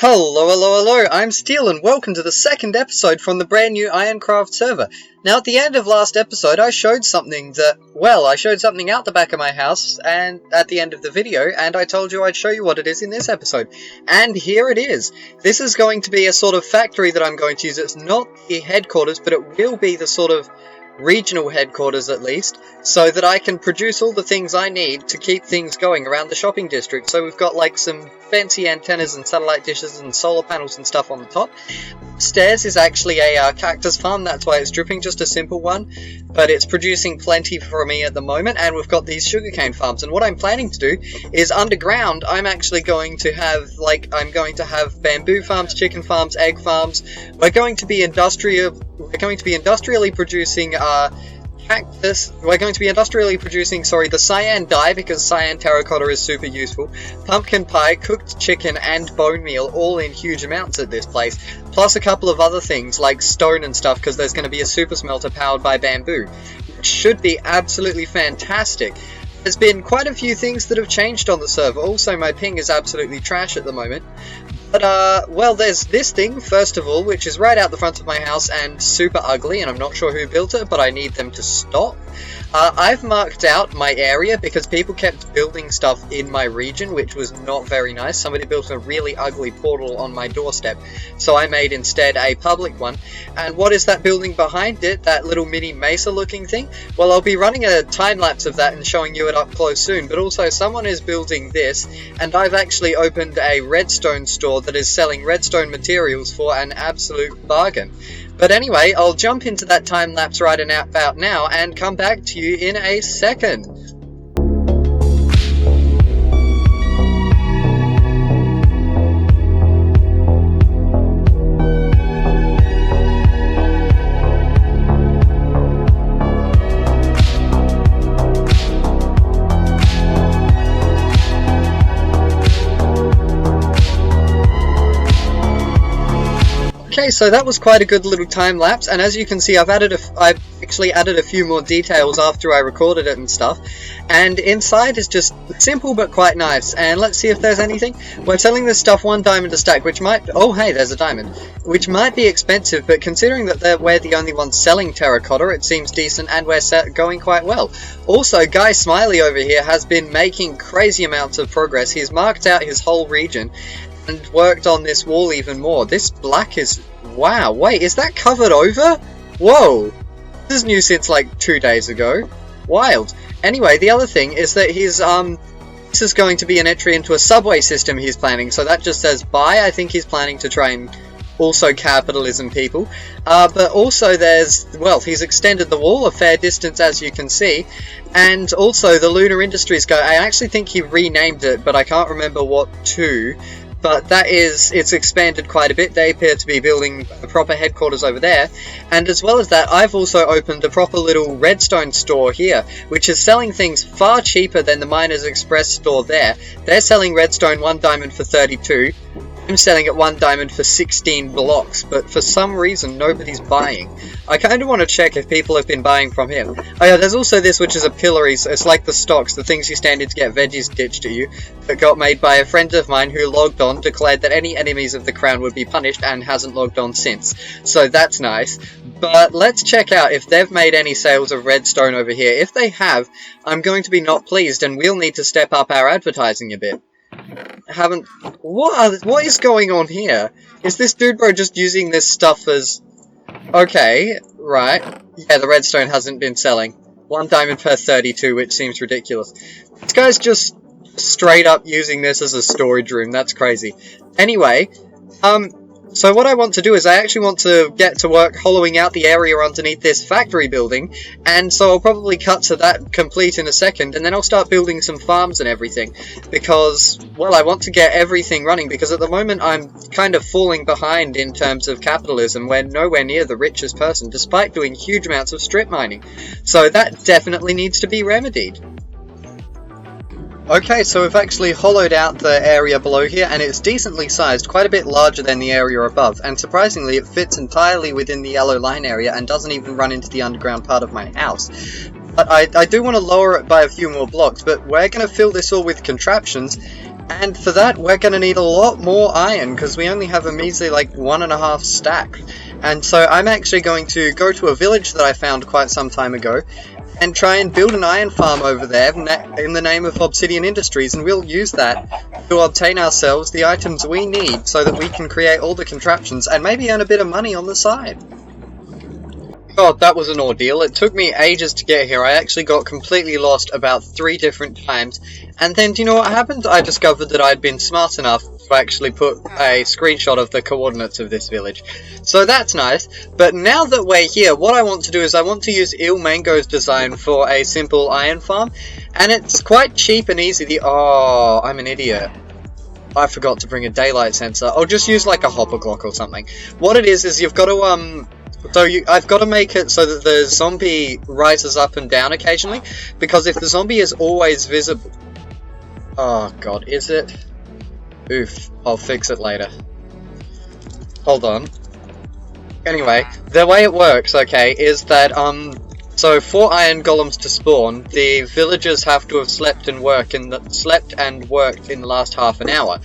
Hello, I'm Steel and welcome to the second episode from the brand new IronCraft server. Now at the end of last episode I showed something out the back of my house and at the end of the video, and I told you I'd show you what it is in this episode. And here it is. This is going to be a sort of factory that I'm going to use. It's not the headquarters, but it will be the sort of regional headquarters at least, so that I can produce all the things I need to keep things going around the shopping district. So we've got like some fancy antennas and satellite dishes and solar panels and stuff on the top. Upstairs is actually a cactus farm, that's why it's dripping, just a simple one, but it's producing plenty for me at the moment. And we've got these sugarcane farms, and what I'm planning to do is underground I'm actually going to have bamboo farms, chicken farms, egg farms. We're going to be industrially producing cactus. We're going to be industrially producing, the cyan dye, because cyan terracotta is super useful, pumpkin pie, cooked chicken, and bone meal, all in huge amounts at this place, plus a couple of other things like stone and stuff, because there's going to be a super smelter powered by bamboo, which should be absolutely fantastic. There's been quite a few things that have changed on the server. Also, my ping is absolutely trash at the moment. But, well, there's this thing, first of all, which is right out the front of my house and super ugly, and I'm not sure who built it, but I need them to stop. I've marked out my area because people kept building stuff in my region, which was not very nice. Somebody built a really ugly portal on my doorstep, so I made instead a public one. And what is that building behind it, that little mini mesa looking thing? Well, I'll be running a time-lapse of that and showing you it up close soon, but also someone is building this, and I've actually opened a redstone store that is selling redstone materials for an absolute bargain. But anyway, I'll jump into that time-lapse right about now and come back to you in a second. Okay, so that was quite a good little time lapse, and as you can see, I've actually added a few more details after I recorded it and stuff. And inside is just simple but quite nice. And let's see if there's anything. We're selling this stuff 1 diamond a stack, which might... Oh, hey, there's a diamond. Which might be expensive, but considering that we're the only ones selling terracotta, it seems decent, and we're going quite well. Also, Guy Smiley over here has been making crazy amounts of progress. He's marked out his whole region and worked on this wall even more. This black is... Wow, wait, is that covered over? Whoa! This is new since like 2 days ago. Wild. Anyway, the other thing is that he's, this is going to be an entry into a subway system he's planning, so that just says bye. I think he's planning to try and also capitalism people. But also there's, well, he's extended the wall a fair distance, as you can see, and also the Lunar Industries go. I actually think he renamed it, but I can't remember what to. But that is, it's expanded quite a bit. They appear to be building a proper headquarters over there. And as well as that, I've also opened a proper little redstone store here, which is selling things far cheaper than the Miners Express store there. They're selling redstone 1 diamond for 32. I'm selling it 1 diamond for 16 blocks, but for some reason nobody's buying. I kind of want to check if people have been buying from him. Oh yeah, there's also this, which is a pillory. It's like the stocks, the things you stand in to get veggies ditched at you, that got made by a friend of mine who logged on, declared that any enemies of the crown would be punished, and hasn't logged on since. So that's nice. But let's check out if they've made any sales of redstone over here. If they have, I'm going to be not pleased, and we'll need to step up our advertising a bit. What is going on here? Is this dude bro just using this stuff as... Okay, right. Yeah, the redstone hasn't been selling. 1 diamond per 32, which seems ridiculous. This guy's just straight up using this as a storage room. That's crazy. Anyway, so what I want to do is I actually want to get to work hollowing out the area underneath this factory building, and so I'll probably cut to that complete in a second, and then I'll start building some farms and everything, because, well, I want to get everything running, because at the moment I'm kind of falling behind in terms of capitalism. We're nowhere near the richest person, despite doing huge amounts of strip mining, so that definitely needs to be remedied. Okay, so we've actually hollowed out the area below here, and it's decently sized, quite a bit larger than the area above, and surprisingly it fits entirely within the yellow line area and doesn't even run into the underground part of my house. But I do want to lower it by a few more blocks, but we're going to fill this all with contraptions, And for that, we're going to need a lot more iron, because we only have a measly, like, 1.5 stack. And so I'm actually going to go to a village that I found quite some time ago, and try and build an iron farm over there in the name of Obsidian Industries, and we'll use that to obtain ourselves the items we need so that we can create all the contraptions and maybe earn a bit of money on the side. God, that was an ordeal. It took me ages to get here. I actually got completely lost about 3 different times. And then, do you know what happened? I discovered that I'd been smart enough to actually put a screenshot of the coordinates of this village. So that's nice. But now that we're here, what I want to do is I want to use Ilmango's design for a simple iron farm. And it's quite cheap and easy. Oh, I'm an idiot. I forgot to bring a daylight sensor. I'll just use like a hopper clock or something. What it is you've got to, I've got to make it so that the zombie rises up and down occasionally, because if the zombie is always visible... Oh god, is it? Oof, I'll fix it later. Hold on. Anyway, the way it works, okay, is that, so for iron golems to spawn, the villagers have to have slept and worked in the last half an hour.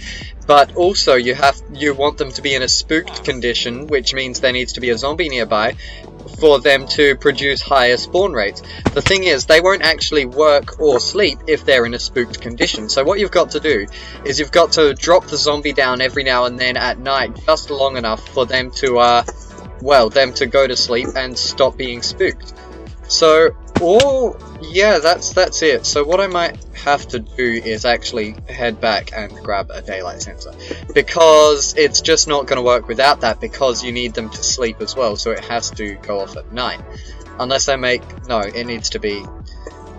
But also you want them to be in a spooked condition, which means there needs to be a zombie nearby for them to produce higher spawn rates. The thing is, they won't actually work or sleep if they're in a spooked condition. So what you've got to do is you've got to drop the zombie down every now and then at night, just long enough for them to them to go to sleep and stop being spooked. So, yeah, that's it. So what I might have to do is actually head back and grab a daylight sensor, because it's just not going to work without that, because you need them to sleep as well, so it has to go off at night. Unless I make... No, it needs to be...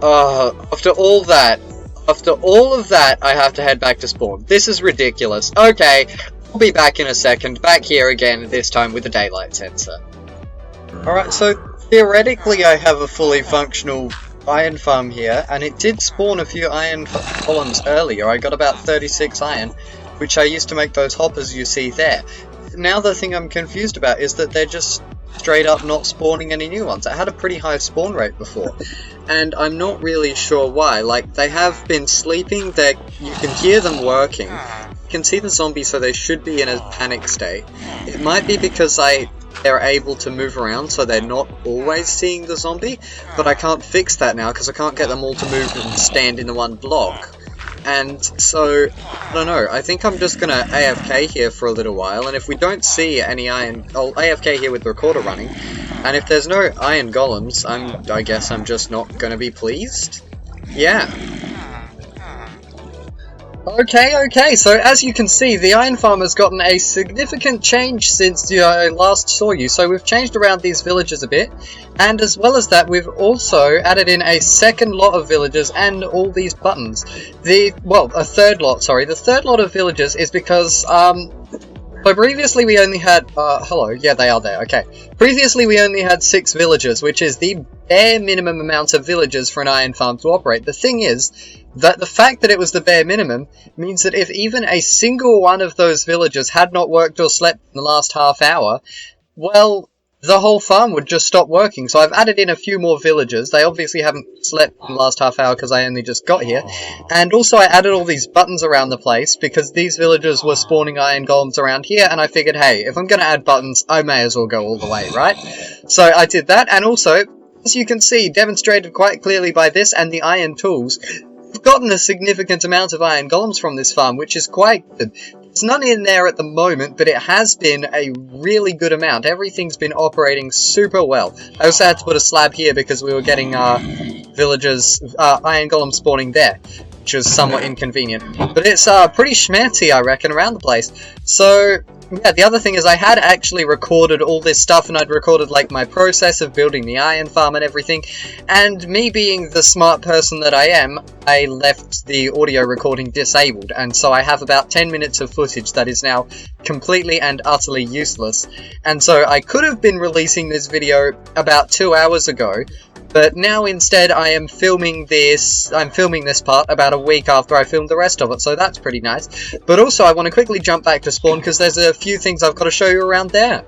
after all of that, I have to head back to spawn. This is ridiculous. Okay, I'll be back in a second, back here again, this time with a daylight sensor. Alright, so theoretically I have a fully functional iron farm here, and it did spawn a few iron columns earlier. I got about 36 iron, which I used to make those hoppers you see there. Now the thing I'm confused about is that they're just straight up not spawning any new ones. I had a pretty high spawn rate before, and I'm not really sure why. Like, they have been sleeping, you can hear them working, you can see the zombies, so they should be in a panic state. It might be because they're able to move around, so they're not always seeing the zombie, but I can't fix that now because I can't get them all to move and stand in the one block. And so, I don't know, I think I'm just gonna AFK here for a little while, and if we don't see any iron... I'll AFK here with the recorder running, and if there's no iron golems, I guess I'm just not gonna be pleased? Yeah. Okay, so as you can see, the iron farm has gotten a significant change since I last saw you. So we've changed around these villages a bit, and as well as that, we've also added in a second lot of villagers and all these buttons. A third lot, sorry. The third lot of villagers is because, so previously we only had, hello, yeah, they are there, okay. Previously we only had 6 villagers, which is the bare minimum amount of villagers for an iron farm to operate. The thing is, that the fact that it was the bare minimum means that if even a single one of those villagers had not worked or slept in the last half hour, well, the whole farm would just stop working. So I've added in a few more villagers. They obviously haven't slept in the last half hour because I only just got here. And also I added all these buttons around the place because these villagers were spawning iron golems around here, and I figured, hey, if I'm going to add buttons, I may as well go all the way, right? So I did that, and also, as you can see, demonstrated quite clearly by this and the iron tools, we've gotten a significant amount of iron golems from this farm, which is quite good. There's none in there at the moment, but it has been a really good amount. Everything's been operating super well. I also had to put a slab here because we were getting villagers, iron golems spawning there, which was somewhat inconvenient. But it's pretty schmancy, I reckon, around the place. So, yeah, the other thing is I had actually recorded all this stuff, and I'd recorded, like, my process of building the iron farm and everything, and me being the smart person that I am, I left the audio recording disabled, and so I have about 10 minutes of footage that is now completely and utterly useless. And so I could have been releasing this video about 2 hours ago, but now instead I am filming this part about a week after I filmed the rest of it, so that's pretty nice. But also I want to quickly jump back to spawn because there's a few things I've got to show you around there.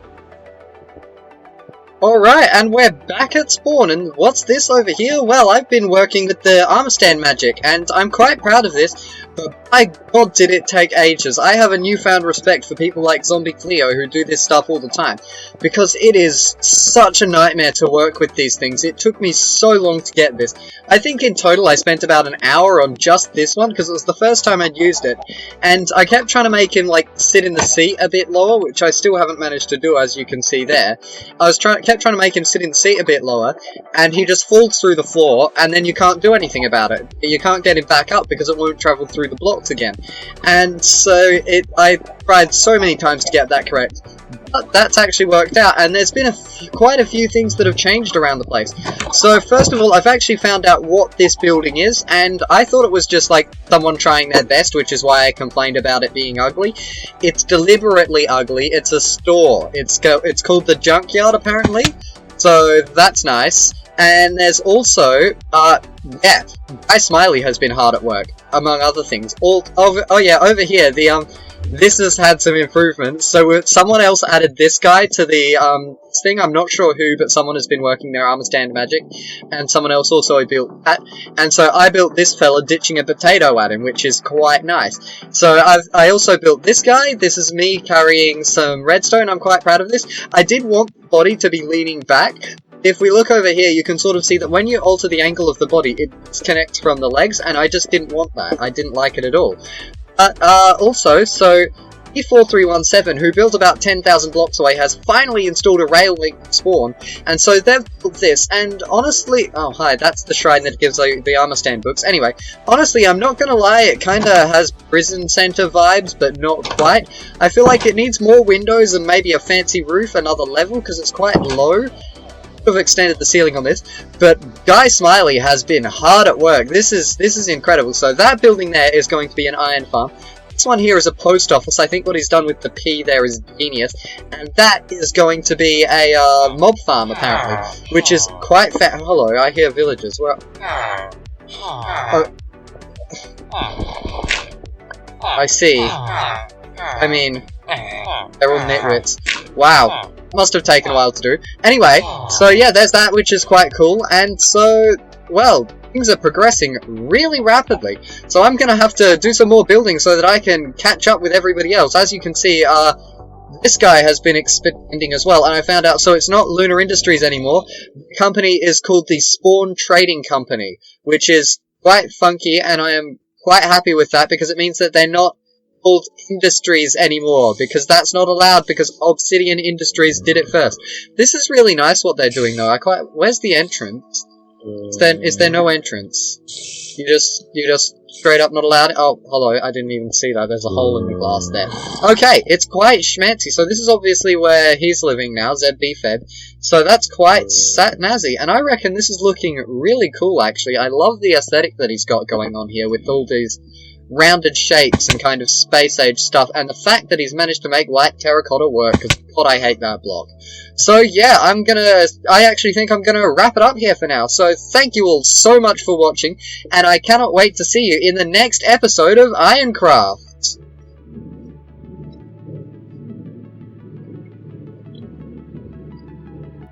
Alright, and we're back at spawn, and what's this over here? Well, I've been working with the armor stand magic, and I'm quite proud of this, but by god did it take ages. I have a newfound respect for people like Zombie Cleo who do this stuff all the time, because it is such a nightmare to work with these things. It took me so long to get this. I think in total I spent about an hour on just this one, because it was the first time I'd used it, and I kept trying to make him, like, sit in the seat a bit lower, which I still haven't managed to do, as you can see there. I kept trying to make him sit in the seat a bit lower, and he just falls through the floor, and then you can't do anything about it. You can't get him back up because it won't travel through the blocks again. And so I tried so many times to get that correct. But that's actually worked out, and there's been quite a few things that have changed around the place. So first of all, I've actually found out what this building is, and I thought it was just like someone trying their best, which is why I complained about it being ugly. It's deliberately ugly. It's a store. It's called the Junkyard, apparently. So that's nice. And there's also, yeah, Guy Smiley has been hard at work, among other things. Oh yeah, over here, this has had some improvements. So someone else added this guy to the, thing. I'm not sure who, but someone has been working their armor stand magic, and someone else also built that. And so I built this fella ditching a potato at him, which is quite nice. So I also built this guy. This is me carrying some redstone. I'm quite proud of this. I did want the body to be leaning back. If we look over here, you can sort of see that when you alter the angle of the body, it disconnects from the legs, and I just didn't want that. I didn't like it at all. But, also, so E4317, who built about 10,000 blocks away, has finally installed a rail link spawn, and so they've built this, and honestly, oh hi, that's the shrine that gives the armor stand books. Anyway, honestly, I'm not gonna lie, it kinda has prison center vibes, but not quite. I feel like it needs more windows and maybe a fancy roof, another level, because it's quite low. Have extended the ceiling on this, but Guy Smiley has been hard at work. This is incredible. So that building there is going to be an iron farm. This one here is a post office. I think what he's done with the P there is genius, and that is going to be a mob farm apparently, which is quite hello, I hear villagers. Well, oh, I see. I mean, they're all nitwits. Wow. Must have taken a while to do. Anyway, so yeah, there's that, which is quite cool, and so, well, things are progressing really rapidly. So I'm gonna have to do some more building so that I can catch up with everybody else. As you can see, this guy has been expanding as well, and I found out, so it's not Lunar Industries anymore. The company is called the Spawn Trading Company, which is quite funky, and I am quite happy with that, because it means that they're not called Industries anymore, because that's not allowed, because Obsidian Industries did it first. This is really nice what they're doing though. Where's the entrance? Is there no entrance? You just straight up not allowed? Oh, hello, I didn't even see that. There's a hole in the glass there. Okay, it's quite schmancy. So this is obviously where he's living now, ZBFeb. So that's quite snazzy, and I reckon this is looking really cool actually. I love the aesthetic that he's got going on here with all these rounded shapes and kind of space age stuff, and the fact that he's managed to make white terracotta work, because god I hate that block. So yeah, I actually think I'm gonna wrap it up here for now. So thank you all so much for watching, and I cannot wait to see you in the next episode of IronCraft.